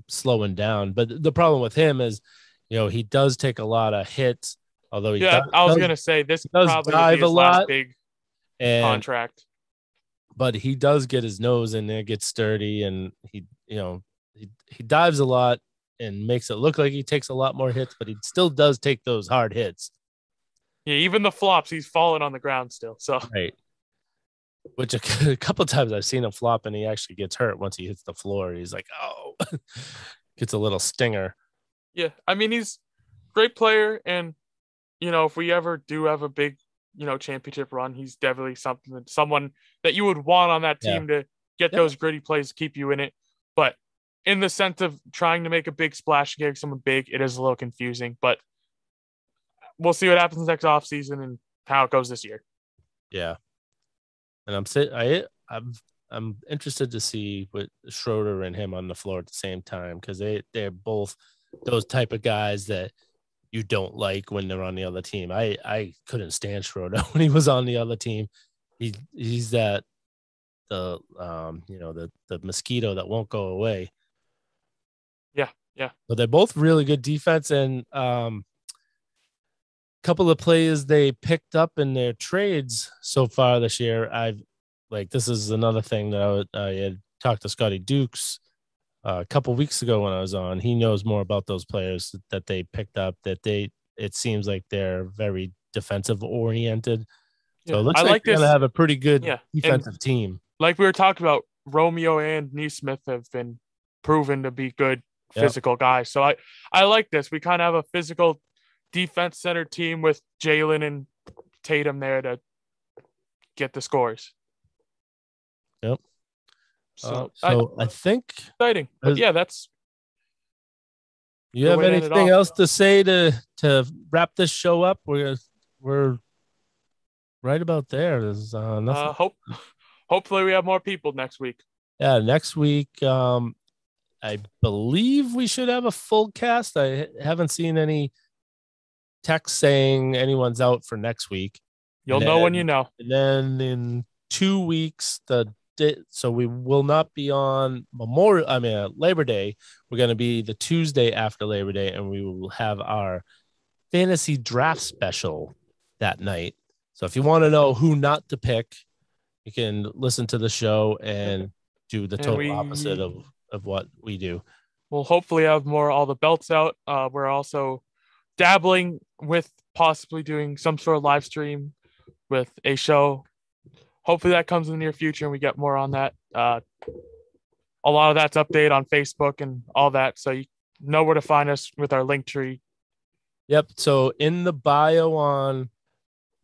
slowing down. But the problem with him is, he does take a lot of hits. Although I was gonna say this probably would be his last big contract. But he does get his nose in there, gets sturdy, and he dives a lot and makes it look like he takes a lot more hits, but he still does take those hard hits. Yeah, even the flops, he's falling on the ground still. So right, which a couple of times I've seen him flop, and he actually gets hurt once he hits the floor. He's like, oh, gets a little stinger. Yeah, I mean he's a great player, and if we ever do have a big championship run, he's definitely someone that you would want on that team to get those gritty plays to keep you in it. But in the sense of trying to make a big splash and getting someone big, it is a little confusing. But we'll see what happens next offseason and how it goes this year. Yeah, and I'm interested to see what Schroeder and him on the floor at the same time, because they're both those type of guys that you don't like when they're on the other team. I couldn't stand Schroeder when he was on the other team. He's that the mosquito that won't go away. Yeah. But they're both really good defense, and couple of players they picked up in their trades so far this year. This is another thing that I had talked to Scotty Dukes a couple weeks ago when I was on. He knows more about those players that they picked up. It seems like they're very defensive oriented. So it looks like they're gonna have a pretty good defensive team. Like we were talking about, Romeo and Neesmith have been proven to be good physical guys. So I like this. We kind of have a physical defense center team with Jalen and Tatum there to get the scores. Yep. So I think exciting. But that's. You have anything else to say to wrap this show up? We're right about there. There's nothing. Hopefully we have more people next week. Yeah, next week. I believe we should have a full cast. I haven't seen any text saying anyone's out for next week. You'll know when you know. And then in 2 weeks, so we will not be on Labor Day. We're going to be the Tuesday after Labor Day, and we will have our fantasy draft special that night. So if you want to know who not to pick, you can listen to the show and do the total opposite of what we do. We'll hopefully have all the belts out. We're also dabbling with possibly doing some sort of live stream with a show. Hopefully that comes in the near future and we get more on that. A lot of that's updated on Facebook and all that. So you know where to find us with our link tree. Yep. So in the bio on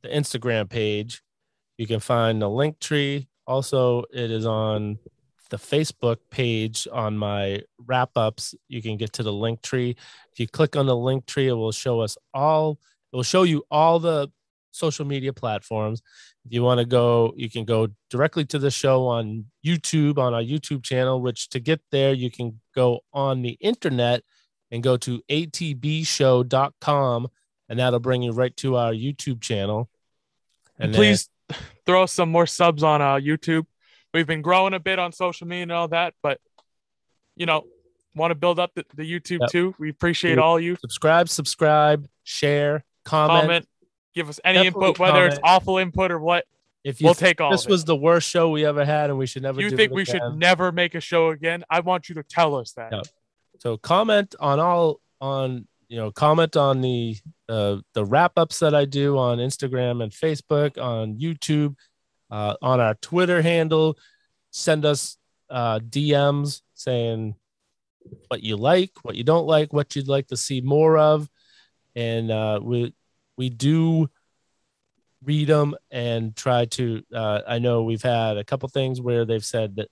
the Instagram page, you can find the link tree. Also, it is on the Facebook page on my wrap ups. You can get to the link tree. If you click on the link tree, it will show you all the social media platforms. If you want to go, you can go directly to the show on YouTube, on our YouTube channel, which to get there, you can go on the internet and go to atbshow.com, and that'll bring you right to our YouTube channel. And please throw some more subs on YouTube. We've been growing a bit on social media and all that, but want to build up the YouTube too. We appreciate all you. Subscribe, share, comment. Give us any input, whether it's awful input or what. We'll take all. This was the worst show we ever had, and we should never. You think we should never make a show again? I want you to tell us that. Yep. So comment on comment on the wrap ups that I do on Instagram and Facebook, on YouTube, on our Twitter handle. Send us DMs saying what you like, what you don't like, what you'd like to see more of, and we do read them and try to. I know we've had a couple things where they've said that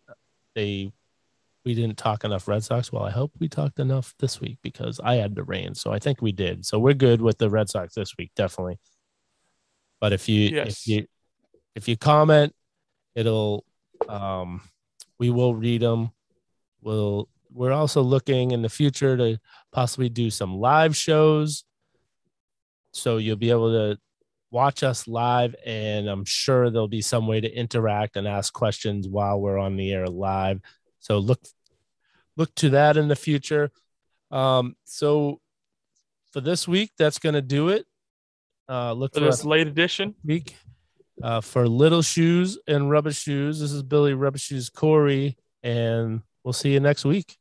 we didn't talk enough Red Sox. Well, I hope we talked enough this week because I had the rain, so I think we did. So we're good with the Red Sox this week, definitely. But if you comment, it'll we will read them. We're also looking in the future to possibly do some live shows, so you'll be able to watch us live, and I'm sure there'll be some way to interact and ask questions while we're on the air live. So look to that in the future. So for this week, that's going to do it. Look for this late edition week. For Little Shoes and Rubber Shoes, this is Billy Rubber Shoes Corey, and we'll see you next week.